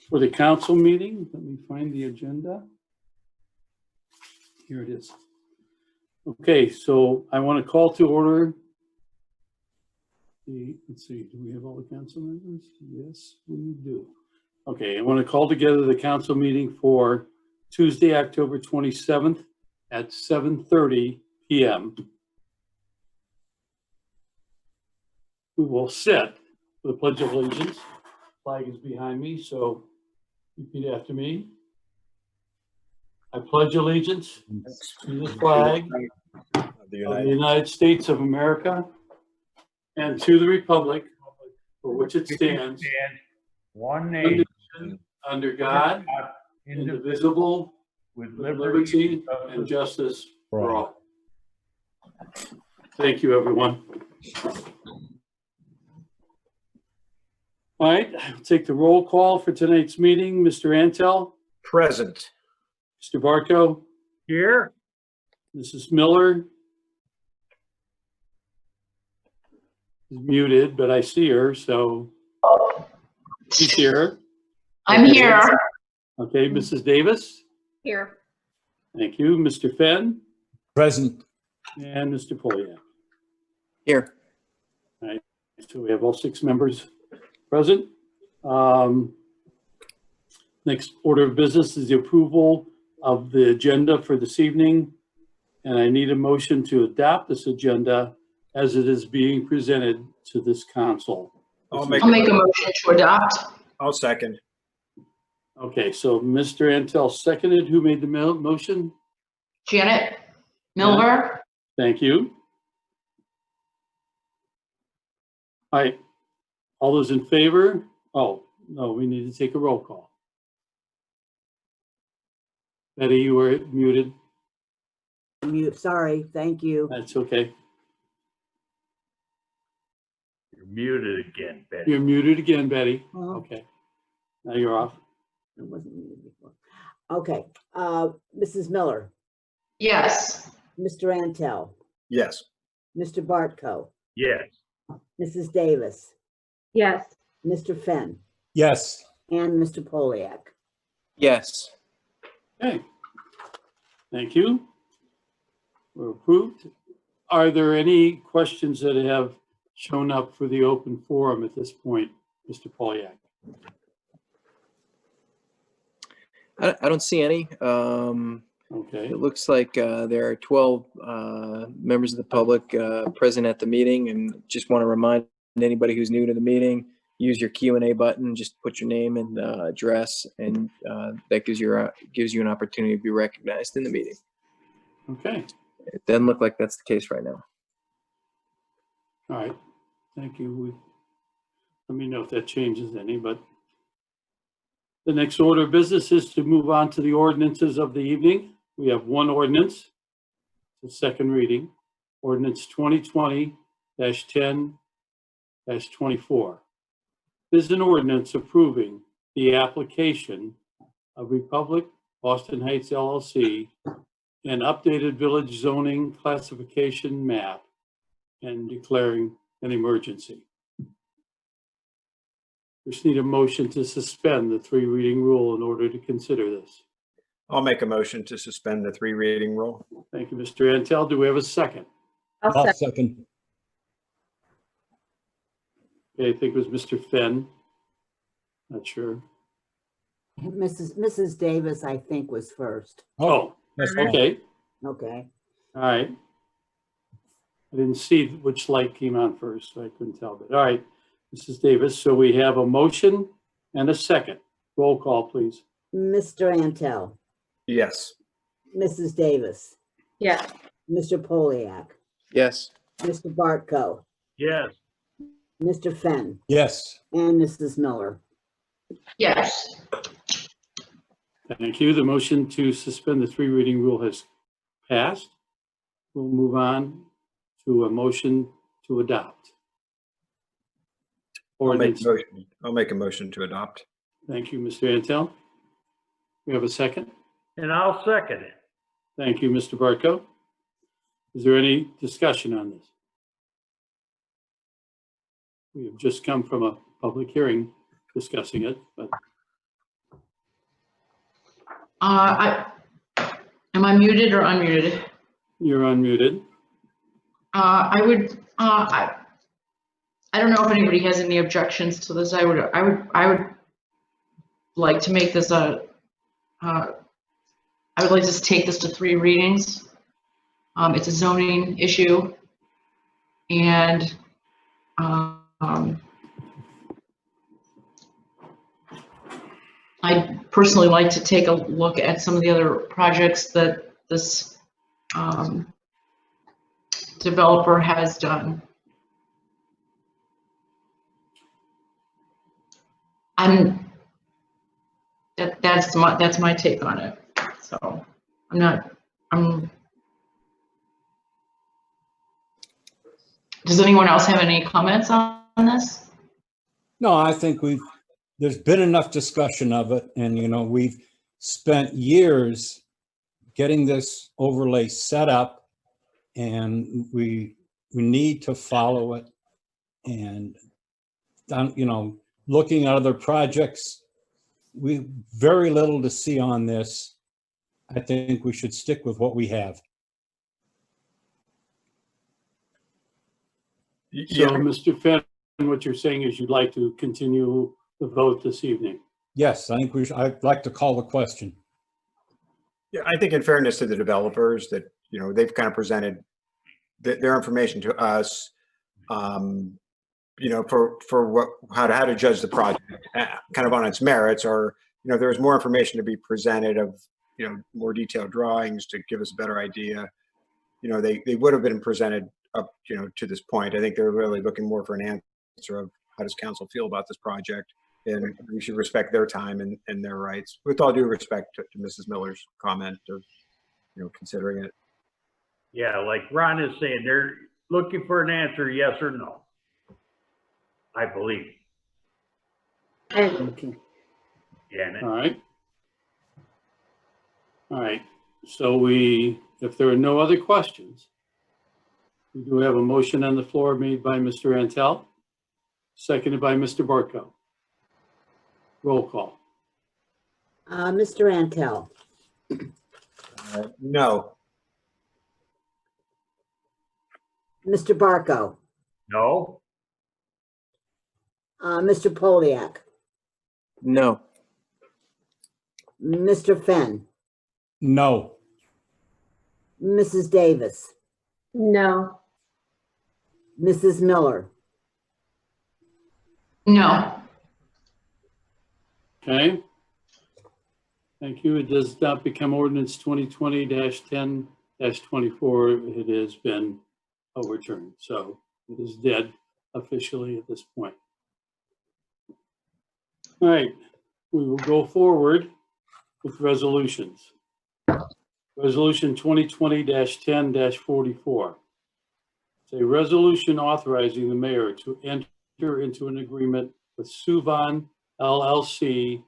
for the council meeting. Let me find the agenda. Here it is. Okay, so I want to call to order let's see, do we have all the council members? Yes, we do. Okay, I want to call together the council meeting for Tuesday, October 27th at 7:30 p.m. We will sit for the Pledge of Allegiance. Flag is behind me, so repeat after me. I pledge allegiance to the flag of the United States of America and to the republic for which it stands, one nation, under God, indivisible, with with liberty and justice for all. Thank you, everyone. All right, I'll take the roll call for tonight's meeting. Mr. Antel, Present. Mr. Barco, Here, Mrs. Miller is muted, but I see her, so she's here. I'm here. Okay, Mrs. Davis. Here. Thank you. Mr. Fenn Present. and Mr. Poliak. Here. So we have all 6 members present. Next order of business is the approval of the agenda for this evening. And I need a motion to adopt this agenda as it is being presented to this council. I'll I'll make a motion to adopt. I'll second. Okay, so Mr. Antel seconded. Who made the motion? Janet Milver. Thank you. All right, all those in favor? Oh, no, we need to take a roll call. Betty, you were muted. Mute, sorry, thank you. That's okay. you're muted again, Betty. You're muted again, Betty. Oh, Okay, now you're off. I wasn't muted before. Okay, Mrs. Miller, Yes. Mr. Antel, Yes. Mr. Bartko, Yes, Mrs. Davis, Yes. Mr. Fenn, Yes. and Mr. Poliak. Yes. Okay, thank you. We're approved. Are there any questions that have shown up for the open forum at this point, Mr. Poliak? I don't see any. Okay, It looks like there are 12 members of the public present at the meeting, and just want to remind anybody who's new to the meeting, use your Q&A button, just put your name and address, and that gives you an opportunity to be recognized in the meeting. okay, It doesn't look like that's the case right now. all right, thank you. Let me know if that changes any, but the next order of business is to move on to the ordinances of the evening. We have one ordinance, the second reading, ordinance 2020-10-24. This is an ordinance approving the application of Republic Boston Heights LLC, an updated village zoning classification map, and declaring an emergency. We just need a motion to suspend the 3 reading rule in order to consider this. I'll make a motion to suspend the 3 reading rule. Thank you, Mr. Antel. Do we have a second? I'll second. Okay, I think it was Mr. Fenn. Not sure. Mrs. Davis, I think, was first. Oh, That's fine. okay, Okay, all right. I didn't see which light came on first, so I couldn't tell, but all right, Mrs. Davis. So we have a motion and a second. Roll call, please. Mr. Antel, Yes. Mrs. Davis, Yes. Mr. Poliak, Yes. Mr. Bartko, yes, Mr. Fenn, Yes. and Mrs. Miller. Yes. Thank you. The motion to suspend the 3 reading rule has passed. We'll move on to a motion to adopt. I'll make Ordinance. a motion to adopt. Thank you, Mr. Antel. We have a second. and I'll second it. Thank you, Mr. Barco. Is there any discussion on this? We have just come from a public hearing discussing it, but Am I muted or unmuted? You're unmuted. I don't know if anybody has any objections to this. I would like to make this I would like to take this to 3 readings. It's a zoning issue. And, I'd personally like to take a look at some of the other projects that this, developer has done. That's my take on it. So does anyone else have any comments on this? No, I think there's been enough discussion of it, and, you know, we've spent years getting this overlay set up, and we need to follow it. And, you know, looking at other projects, we very little to see on this. I think we should stick with what we have. So, Mr. Fenn, what you're saying is you'd like to continue the vote this evening? Yes, I think I'd like to call the question. Yeah, I think in fairness to the developers that, you know, they've kind of presented their information to us, you know, for how to judge the project kind of on its merits, or, you know, there's more information to be presented of, you know, more detailed drawings to give us a better idea. You know, they would have been presented up, you know, to this point. I think they're really looking more for an answer of how does council feel about this project, and we should respect their time and their rights, with all due respect to Mrs. Miller's comment of, you know, considering it. Yeah, like Ron is saying, they're looking for an answer, yes or no. I believe. Okay. Janet? All right. All right. So if there are no other questions, we do have a motion on the floor made by Mr. Antel, seconded by Mr. Barco. Roll call. Mr. Antel, No. Mr. Barco, No? Mr. Poliak, No. Mr. Fenn, No. Mrs. Davis, No. Mrs. Miller, No. Okay. Thank you. It does not become ordinance 2020-10-24. It has been overturned. So it is dead officially at this point. All right. We will go forward with resolutions. Resolution 2020-10-44. It's a resolution authorizing the mayor to enter into an agreement with Suvan LLC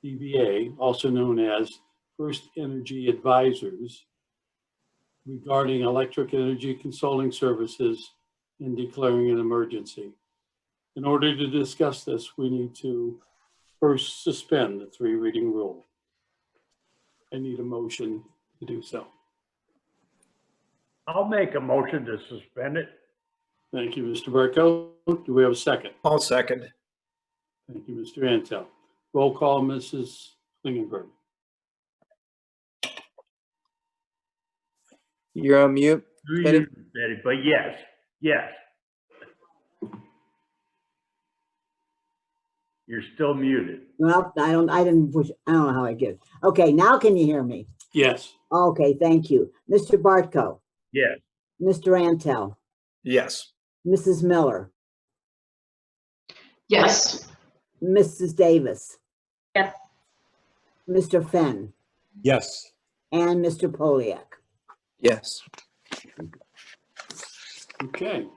DBA, also known as First Energy Advisors, regarding electric energy consulting services and declaring an emergency. In order to discuss this, we need to first suspend the 3 reading rule. I need a motion to do so. I'll make a motion to suspend it. Thank you, Mr. Barco. Do we have a second? I'll second. Thank you, Mr. Antel. Roll call, Mrs. Klingenberg. You're on mute. Betty? Betty, but yes, yes. You're still muted. well, I don't know how I get. Okay, now can you hear me? Yes. Okay, thank you. Mr. Bartko, Yes. Mr. Antel, Yes. Mrs. Miller, Yes. Mrs. Davis. Yes. Mr. Fenn, Yes. and Mr. Poliak. Yes. Okay.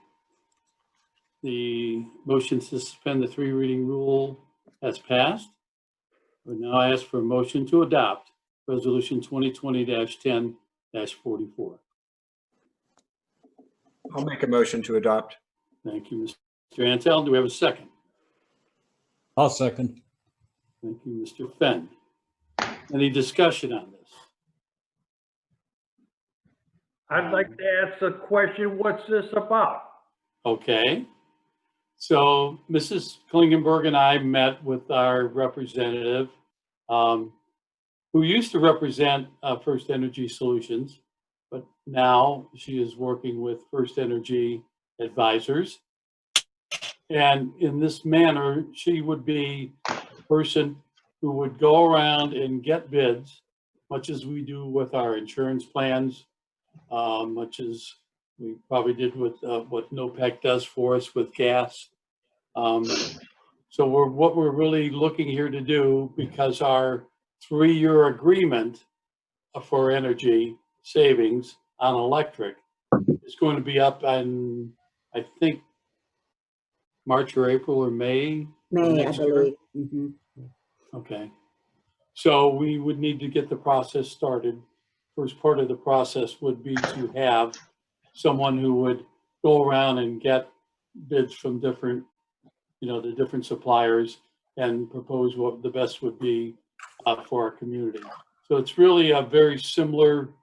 The motion to suspend the 3 reading rule has passed. We now ask for a motion to adopt resolution 2020-10-44. I'll make a motion to adopt. Thank you, Mr. Antel. Do we have a second? I'll second. Thank you, Mr. Fenn. Any discussion on this? I'd like to ask the question, what's this about? Okay. So Mrs. Klingenberg and I met with our representative, who used to represent First Energy Solutions, but now she is working with First Energy Advisors. And in this manner, she would be the person who would go around and get bids, much as we do with our insurance plans, much as we probably did with what NOPEC does for us with gas. So what we're really looking here to do, because our 3-year agreement for energy savings on electric is going to be up on, I think, March or April or May. May, I next year. believe. Mhm. Okay. So we would need to get the process started. First part of the process would be to have someone who would go around and get bids from different, the different suppliers and propose what the best would be for our community. So it's really a very similar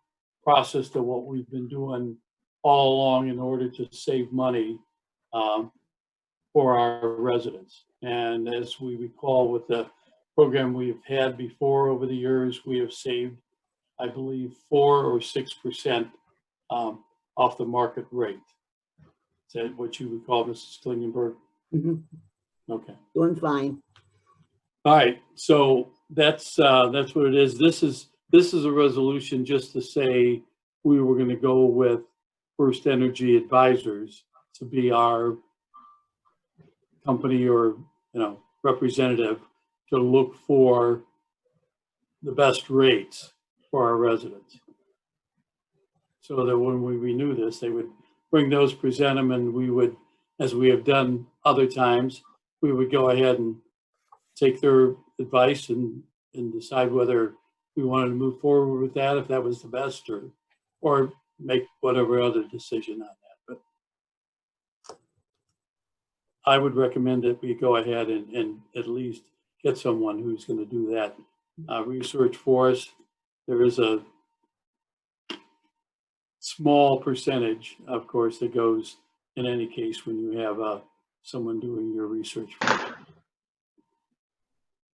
process to what we've been doing all along in order to save money for our residents. And as we recall with the program we've had before over the years, we have saved, I believe, 4 or 6% off the market rate. Is that what you would call, Mrs. Klingenberg? Mhm. Okay. Doing fine. All right. So that's what it is. This is a resolution just to say we were going to go with First Energy Advisors to be our company or representative to look for the best rates for our residents. So that when we renew this, they would bring those, present them, and we would, as we have done other times, we would go ahead and take their advice and decide whether we wanted to move forward with that, if that was the best, or make whatever other decision on that. But I would recommend that we go ahead and at least get someone who's going to do that research for us. There is a small percentage, of course, that goes in any case when you have someone doing your research for you.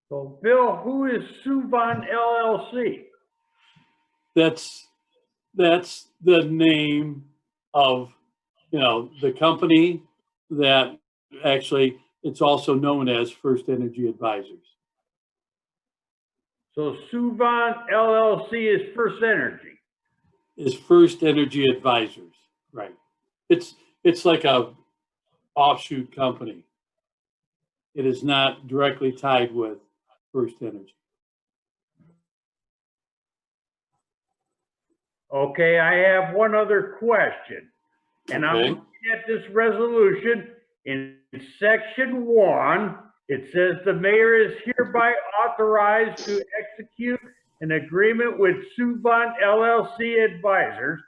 So Bill, who is Suvan LLC? That's the name of the company that actually it's also known as First Energy Advisors. So Suvan LLC is First Energy. Is First Energy Advisors, right? It's like a offshoot company. It is not directly tied with First Energy. Okay, I have one other question. And I'm Okay. looking at this resolution in section 1. It says the mayor is hereby authorized to execute an agreement with Suvan LLC Advisors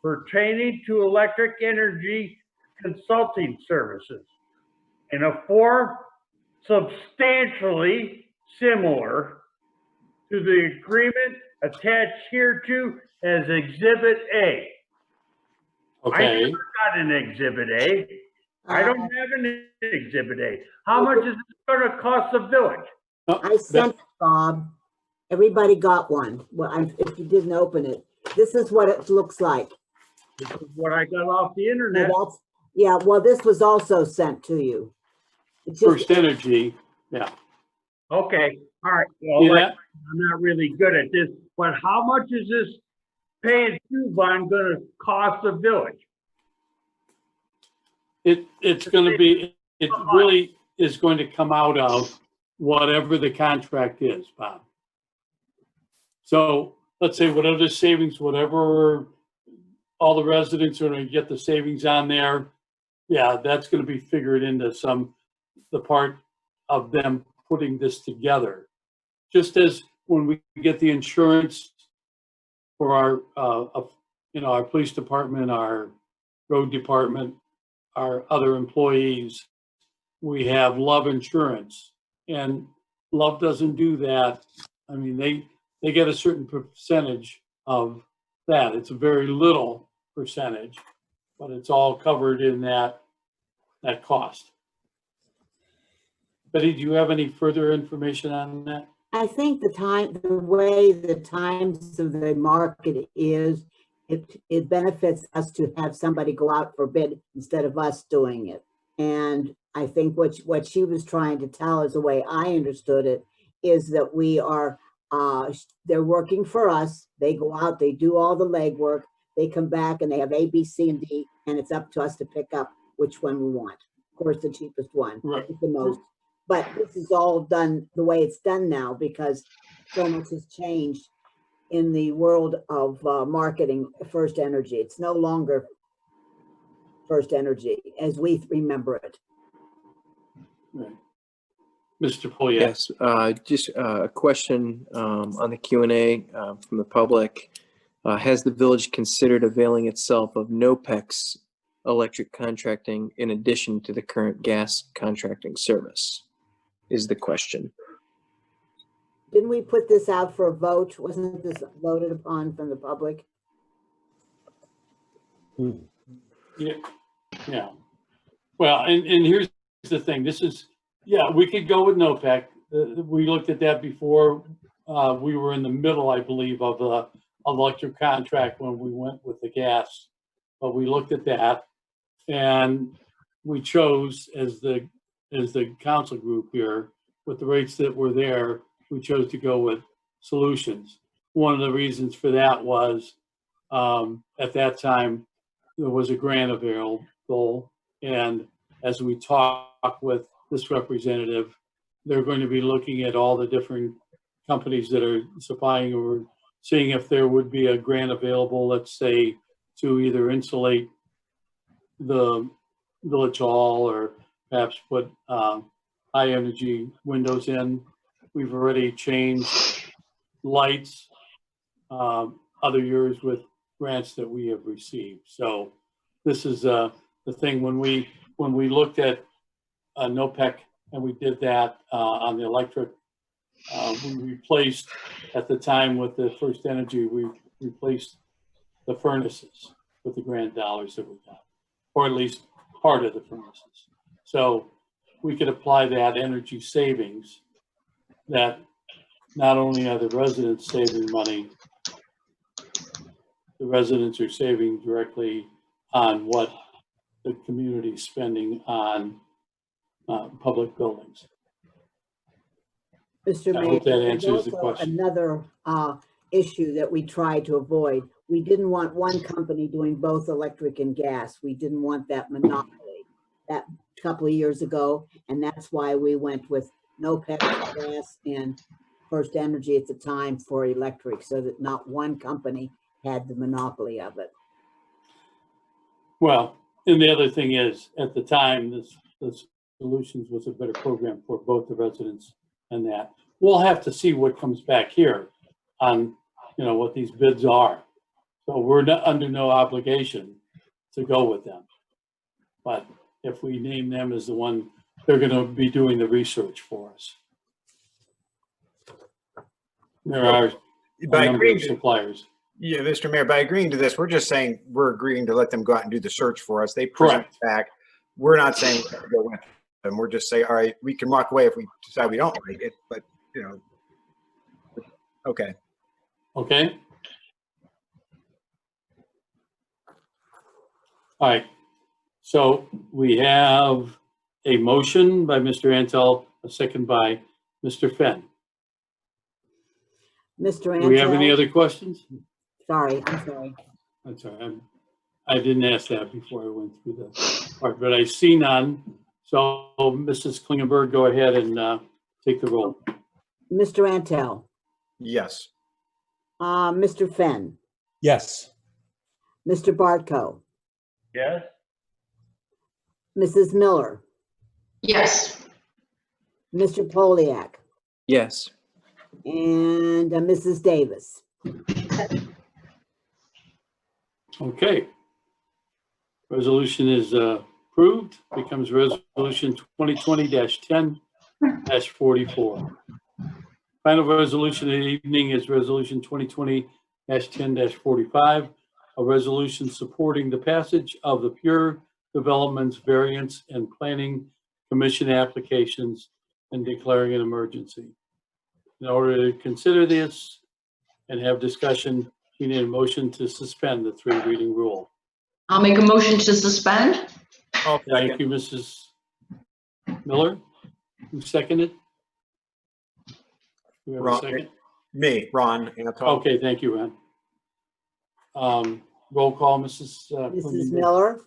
pertaining to electric energy consulting services in a form substantially similar to the agreement attached hereto as Exhibit A. I Okay. never got an Exhibit A. I don't have an Exhibit A. How much is it going to cost the village? I sent it, Bob. Everybody got one. Well, if you didn't open it, this is what it looks like. This is what I got off the Now internet. yeah, well, this was also sent to you. It's just, First Energy, yeah. Okay, all right. Well, See like, that? I'm not really good at this, but how much is this paying Suvan going to cost the village? It's going to be, it really is going to come out of whatever the contract is, Bob. So let's say whatever the savings, whatever all the residents are going to get the savings on there, yeah, that's going to be figured into the part of them putting this together. Just as when we get the insurance for our, our police department, our road department, our other employees, we have Love Insurance, and Love doesn't do that. I mean, they get a certain percentage of that. It's a very little percentage, but it's all covered in that cost. Betty, do you have any further information on that? I think the way the times of the market is, it benefits us to have somebody go out for bid instead of us doing it. And I think what she was trying to tell is, the way I understood it, is that we are, they're working for us. They go out, they do all the legwork, they come back and they have A, B, C, and D, and it's up to us to pick up which one we want. Of course, the cheapest one, Right. with the most. But this is all done the way it's done now, because so much has changed in the world of marketing First Energy. It's no longer First Energy as we remember it. Right. Mr. Poliak? Yes, just a question on the Q&A from the public. Has the village considered availing itself of NOPEX electric contracting in addition to the current gas contracting service? Is the question. Didn't we put this out for a vote? Wasn't this voted upon from the public? Yeah, yeah. Well, and here's the thing. This is, yeah, we could go with NOPEC. We looked at that before. We were in the middle, I believe, of the electric contract when we went with the gas. But we looked at that, and we chose, as the council group here, with the rates that were there, we chose to go with Solutions. One of the reasons for that was, at that time, there was a grant available, and as we talk with this representative, they're going to be looking at all the different companies that are supplying, or seeing if there would be a grant available, let's say, to either insulate the village hall or perhaps put high energy windows in. We've already changed lights other years with grants that we have received. So this is the thing. When we looked at NOPEC and we did that on the electric, we replaced, at the time with the First Energy, we replaced the furnaces with the grant dollars that we got, or at least part of the furnaces. So we could apply that energy savings, that not only are the residents saving money, the residents are saving directly on what the community is spending on public buildings. Mr. I Mayor, hope that there's answers the also question. another issue that we tried to avoid. We didn't want one company doing both electric and gas. We didn't want that monopoly that couple of years ago, and that's why we went with NOPEC gas and First Energy at the time for electric, so that not one company had the monopoly of it. Well, and the other thing is, at the time, the Solutions was a better program for both the residents and that. We'll have to see what comes back here on, what these bids are. So we're not under no obligation to go with them. But if we name them as the one, they're going to be doing the research for us. There are a By number agreeing of to, suppliers. yeah, Mr. Mayor, by agreeing to this, we're just saying we're agreeing to let them go out and do the search for us. They present Correct. it back. We're not saying we're gonna go with them. We're just saying, all right, we can walk away if we decide we don't like it, but okay. Okay? All right. So we have a motion by Mr. Antel, a second by Mr. Fenn. Mr. Do we have any Antel, other questions? sorry, I'm sorry. That's all right. I didn't ask that before I went through the part, but I see none. So Mrs. Klingenberg, go ahead and take the roll. Mr. Antel, Yes. Mr. Fenn, Yes. Mr. Bartko, Yes? Mrs. Miller, Yes. Mr. Poliak, Yes. and Mrs. Davis. Okay. Resolution is approved, becomes resolution 2020-10-44. Final resolution of the evening is Resolution 2020-10-45, a resolution supporting the passage of the Pure Developments Variance and Planning Commission applications and declaring an emergency. In order to consider this and have discussion, we need a motion to suspend the 3 reading rule. I'll make a motion to suspend. I'll Thank second. you, Mrs. Miller. Who seconded? Do we have a Ron. second? Me, Ron Antal. Okay, thank you, Ron. Roll call, Mrs. Mrs. Klingenberg. Miller,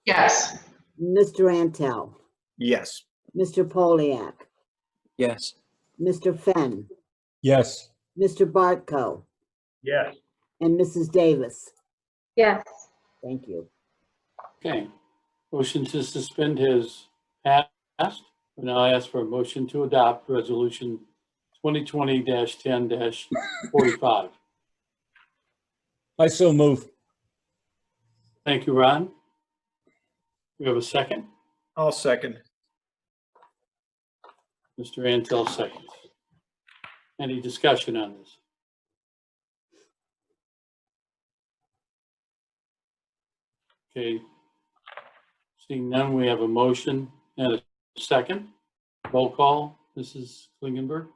Yes. Mr. Antel, Yes. Mr. Poliak, Yes. Mr. Fenn, Yes. Mr. Bartko, Yes. and Mrs. Davis. yes, Thank you. Okay, motion to suspend has passed. We now ask for a motion to adopt Resolution 2020-10-45. I so move. Thank you, Ron. We have a second. I'll second. Mr. Antel seconds. Any discussion on this? Okay. Seeing none, we have a motion and a second. Roll call, Mrs. Klingenberg.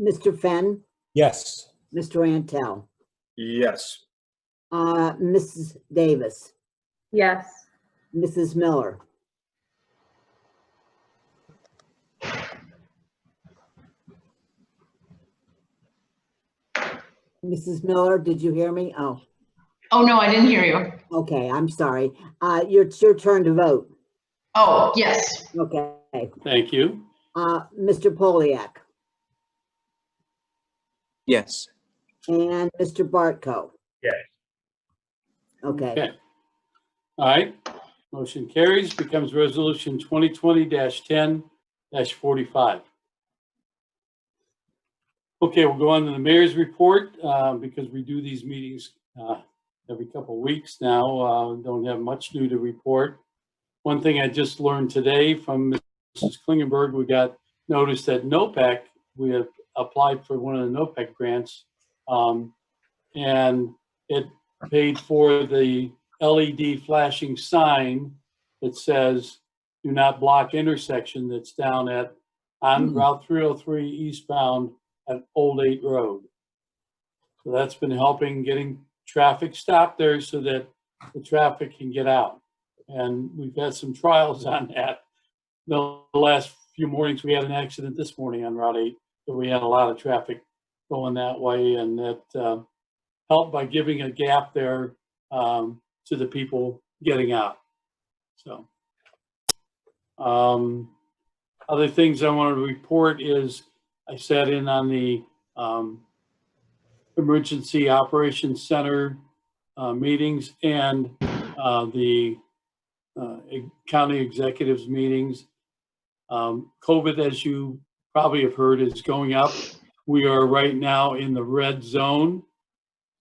Mr. Fenn, Yes. Mr. Antel, Yes. Mrs. Davis, yes, Mrs. Miller, Mrs. Miller, did you hear me? Oh, Oh, no, I didn't hear you. okay, I'm sorry. It's your turn to vote. Oh, yes. Okay. Thank you. Mr. Poliak Yes. and Mr. Bartko. Yes. Okay, Okay. All right. Motion carries, becomes Resolution 2020-10-45. Okay, we'll go on to the mayor's report because we do these meetings every couple of weeks now. Don't have much new to report. One thing I just learned today from Mrs. Klingenberg, we got notice that NOPEC, we have applied for one of the NOPEC grants, and it paid for the LED flashing sign that says, "Do not block intersection," that's down on Route 303 eastbound at Old 8 Road. So that's been helping getting traffic stopped there so that the traffic can get out. And we've had some trials on that. The last few mornings, we had an accident this morning on Route 8, so we had a lot of traffic going that way, and that helped by giving a gap there to the people getting out. So other things I want to report is I sat in on the Emergency Operations Center meetings and the county executives meetings. COVID, as you probably have heard, is going up. We are right now in the red zone.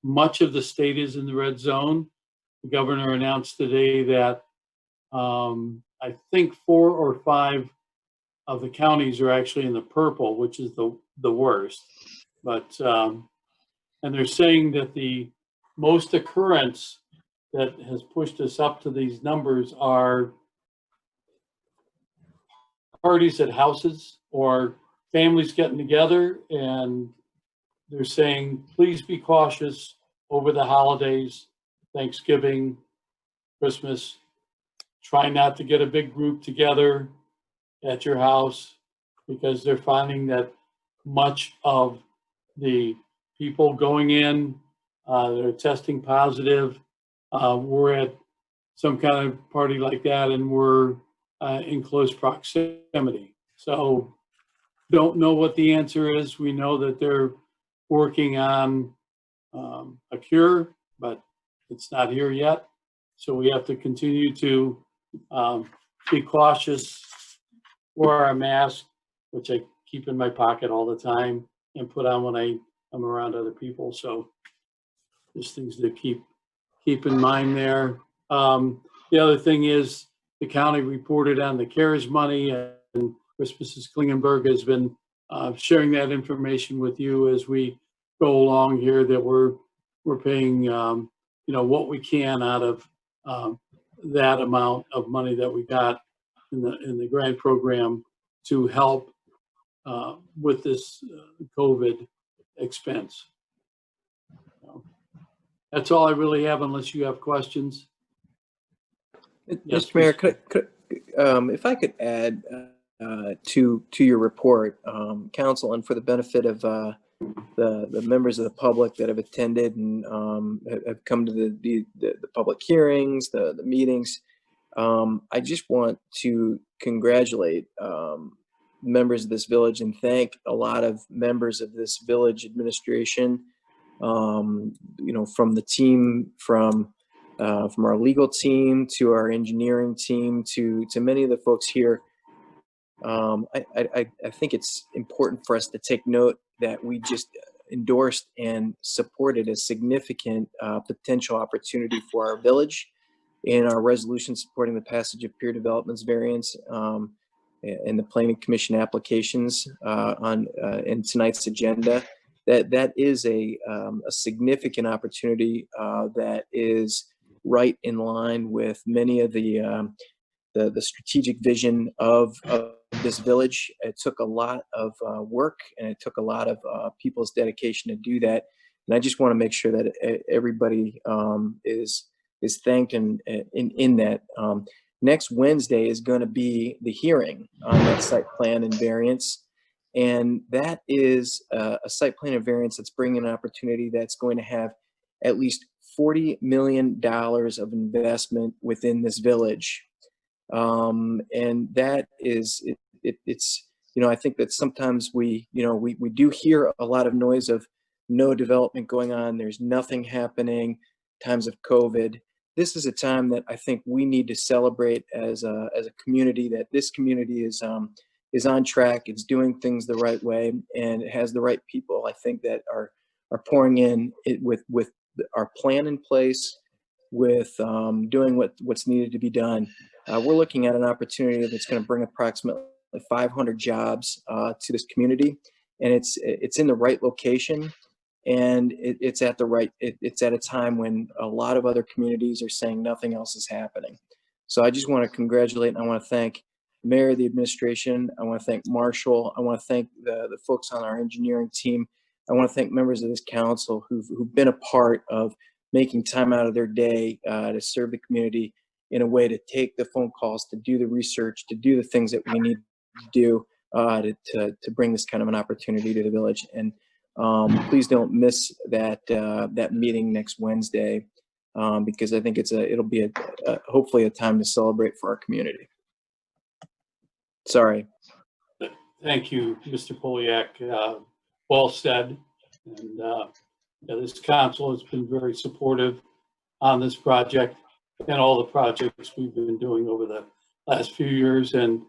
Much of the state is in the red zone. The governor announced today that I think 4 or 5 of the counties are actually in the purple, which is the worst. But and they're saying that the most occurrence that has pushed us up to these numbers are parties at houses or families getting together, and they're saying, please be cautious over the holidays, Thanksgiving, Christmas. Try not to get a big group together at your house, because they're finding that much of the people going in that are testing positive were at some kind of party like that and were in close proximity. So don't know what the answer is. We know that they're working on a cure, but it's not here yet. So we have to continue to be cautious, wear our mask, which I keep in my pocket all the time, and put on when I'm around other people. So just things to keep in mind there. The other thing is the county reported on the CARES money, and Mrs. Klingenberg has been sharing that information with you as we go along here, that we're paying, what we can out of that amount of money that we got in the grant program to help with this COVID expense. So, that's all I really have, unless you have questions. Yes, Mr. Mayor, Mr. if I could add to your report, council, and for the benefit of the members of the public that have attended and have come to the public hearings, the meetings, I just want to congratulate members of this village and thank a lot of members of this village administration, from the team, from our legal team to our engineering team to many of the folks here. I think it's important for us to take note that we just endorsed and supported a significant potential opportunity for our village in our resolution supporting the passage of peer developments variance and the planning commission applications in tonight's agenda. That is a significant opportunity that is right in line with many of the strategic vision of this village. It took a lot of work, and it took a lot of people's dedication to do that. And I just want to make sure that everybody is thanked in that. Next Wednesday is going to be the hearing on that site plan and variance. And that is a site plan and variance that's bringing an opportunity that's going to have at least $40 million of investment within this village. And that is, it's, I think that sometimes we do hear a lot of noise of no development going on. There's nothing happening, times of COVID. This is a time that I think we need to celebrate as a community, that this community is on track. It's doing things the right way, and it has the right people, I think, that are pouring in it with our plan in place, with doing what's needed to be done. We're looking at an opportunity that's going to bring approximately 500 jobs to this community, and it's in the right location, and it's at a time when a lot of other communities are saying nothing else is happening. So I just want to congratulate, and I want to thank the mayor, the administration. I want to thank Marshall. I want to thank the folks on our engineering team. I want to thank members of this council who've been a part of making time out of their day to serve the community in a way to take the phone calls, to do the research, to do the things that we need to do to bring this kind of an opportunity to the village. And please don't miss that meeting next Wednesday, because I think it'll be hopefully a time to celebrate for our community. Sorry. Thank you, Mr. Poliak. Well said. And this council has been very supportive on this project and all the projects we've been doing over the last few years. And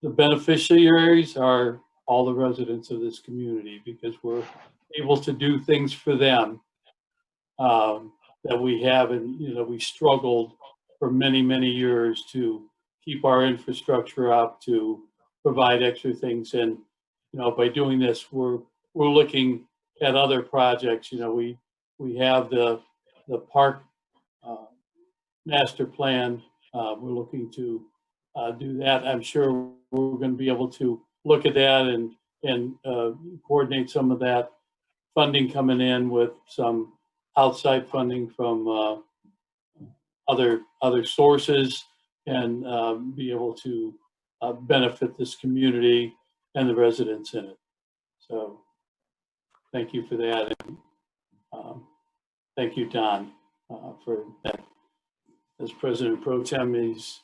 the beneficiaries are all the residents of this community, because we're able to do things for them that we have. And, we struggled for many, many years to keep our infrastructure up, to provide extra things. And, by doing this, we're looking at other projects. We have the park master plan. We're looking to do that. I'm sure we're going to be able to look at that and coordinate some of that funding coming in with some outside funding from other sources, and be able to benefit this community and the residents in it. So thank you for that. And thank you, Don, for that. As President Pro Tem, he's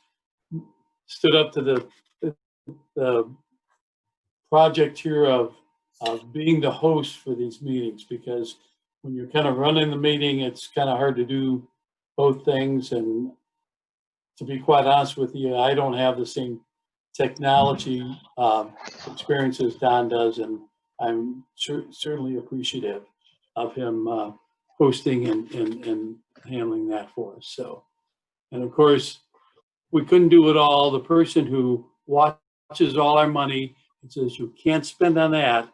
stood up to the project here of being the host for these meetings, because when you're kind of running the meeting, it's kind of hard to do both things. And to be quite honest with you, I don't have the same technology experience as Don does, and I'm certainly appreciative of him hosting and handling that for us. So, and of course, we couldn't do it all. The person who watches all our money It says you can't spend on that.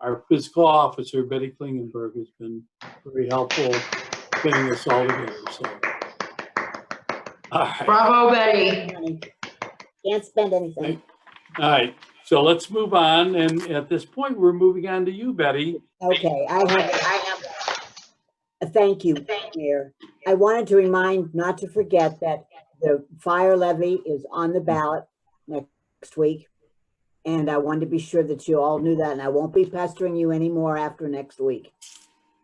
Our fiscal officer, Betty Klingenberg, has been very helpful getting us all together, so. All right, Bravo, Betty. Money. Can't spend anything. all right, so let's move on, and at this point, we're moving on to you, Betty. Okay, I have a thank you, Mayor. I wanted to remind, not to forget, that the fire levy is on the ballot next week. And I wanted to be sure that you all knew that, and I won't be pestering you anymore after next week.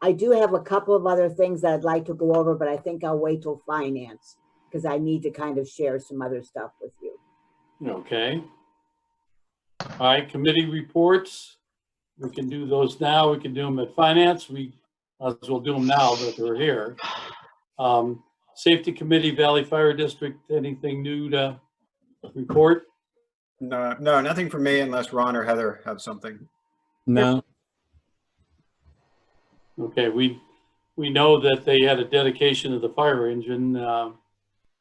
I do have a couple of other things that I'd like to go over, but I think I'll wait till finance, because I need to kind of share some other stuff with you. Okay. All right, committee reports. We can do those now. We can do them at finance. We as well do them now that they're here. Safety Committee, Valley Fire District, anything new to report? No, nothing from me unless Ron or Heather have something. No, Okay, we know that they had a dedication of the fire engine,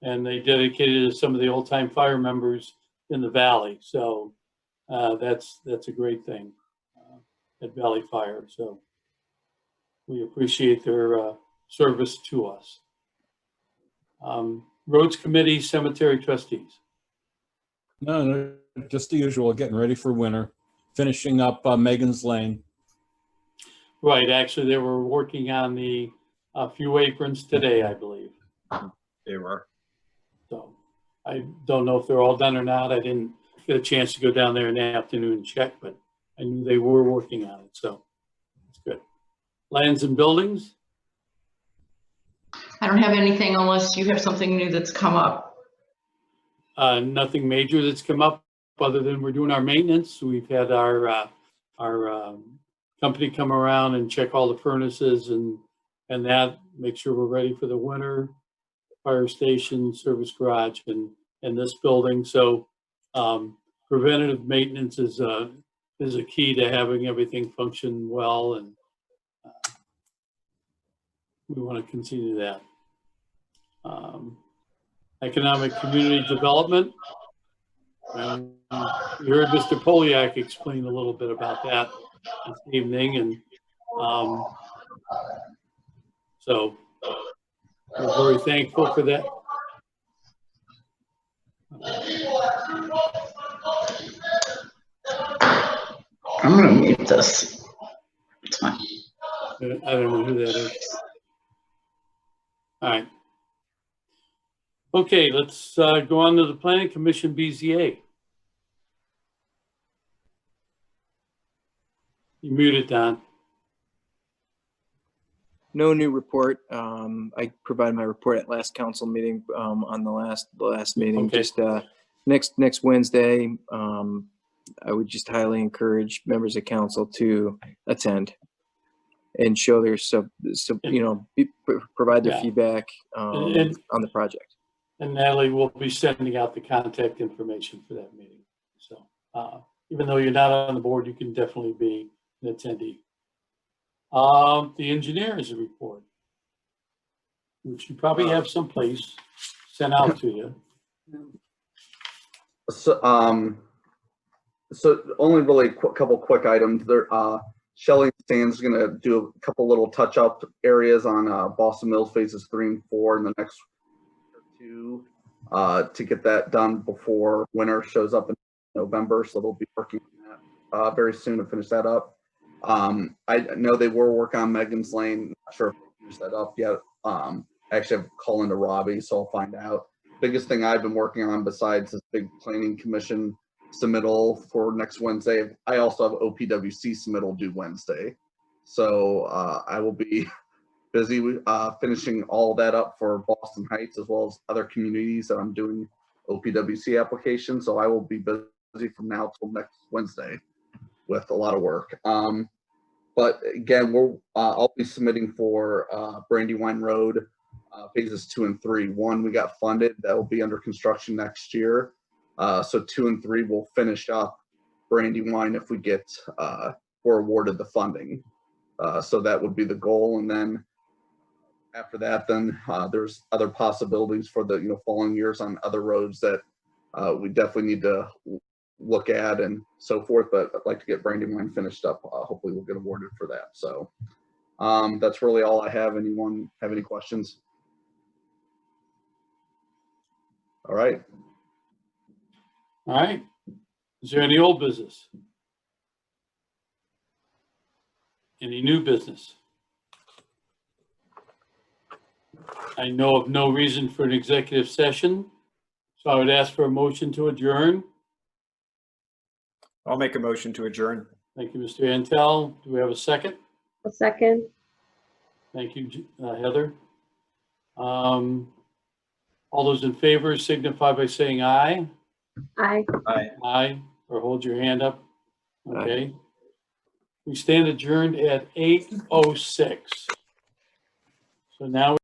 and they dedicated it to some of the old-time fire members in the valley. So that's a great thing at Valley Fire. So we appreciate their service to us. Roads Committee, Cemetery Trustees. no, just the usual, getting ready for winter, finishing up Megan's Lane. Right, actually, they were working on the few aprons today, I believe. They were. So I don't know if they're all done or not. I didn't get a chance to go down there in the afternoon and check, but I knew they were working on it, so it's good. Lands and Buildings, I don't have anything unless you have something new that's come up. nothing major that's come up other than we're doing our maintenance. We've had our company come around and check all the furnaces and that, make sure we're ready for the winter. Fire station, service garage, and this building. So preventative maintenance is a key to having everything function well, and we want to continue that. Economic community development. You heard Mr. Poliak explain a little bit about that this evening, and so we're very thankful for that. I'm gonna mute this. It's fine. I don't know who that is. All right. Okay, let's go on to the Planning Commission BZA. You muted, Don. No new report. I provided my report at last council meeting, on the last meeting. Okay. Just, next Wednesday, I would just highly encourage members of council to attend and show their provide their Yeah. feedback, And- on the project. And Natalie will be sending out the contact information for that meeting. So even though you're not on the board, you can definitely be an attendee. The engineer's report, which you probably have someplace sent out to you. So only really couple quick items there. Shelly Stan's gonna do a couple little touch up areas on Boston Mills phases 3 and 4 in the next two to get that done before winter shows up in November. So they'll be working on that very soon to finish that up. I know they were working on Megan's Lane. Not sure if they finished that up yet. I actually have to call into Robbie, so I'll find out. Biggest thing I've been working on besides this big planning commission submittal for next Wednesday, I also have OPWC submittal due Wednesday. So I will be busy finishing all that up for Boston Heights as well as other communities that I'm doing OPWC applications. So I will be busy from now till next Wednesday with a lot of work. But again, I'll be submitting for Brandywine Road phases 2 and 3. 1, we got funded. That will be under construction next year. So 2 and 3 will finish up Brandywine if we get we're awarded the funding. So that would be the goal. And then after that, then there's other possibilities for the following years on other roads that we definitely need to look at and so forth, but I'd like to get Brandywine finished up. Hopefully we'll get awarded for that. So that's really all I have. Anyone have any questions? All right. All right. Is there any old business? Any new business? I know of no reason for an executive session, so I would ask for a motion to adjourn. I'll make a motion to adjourn. Thank you, Mr. Antel. Do we have a second? A second. Thank you, Heather. All those in favor signify by saying aye. Aye. Aye, or hold your hand up. Okay. We stand adjourned at 8:06. So now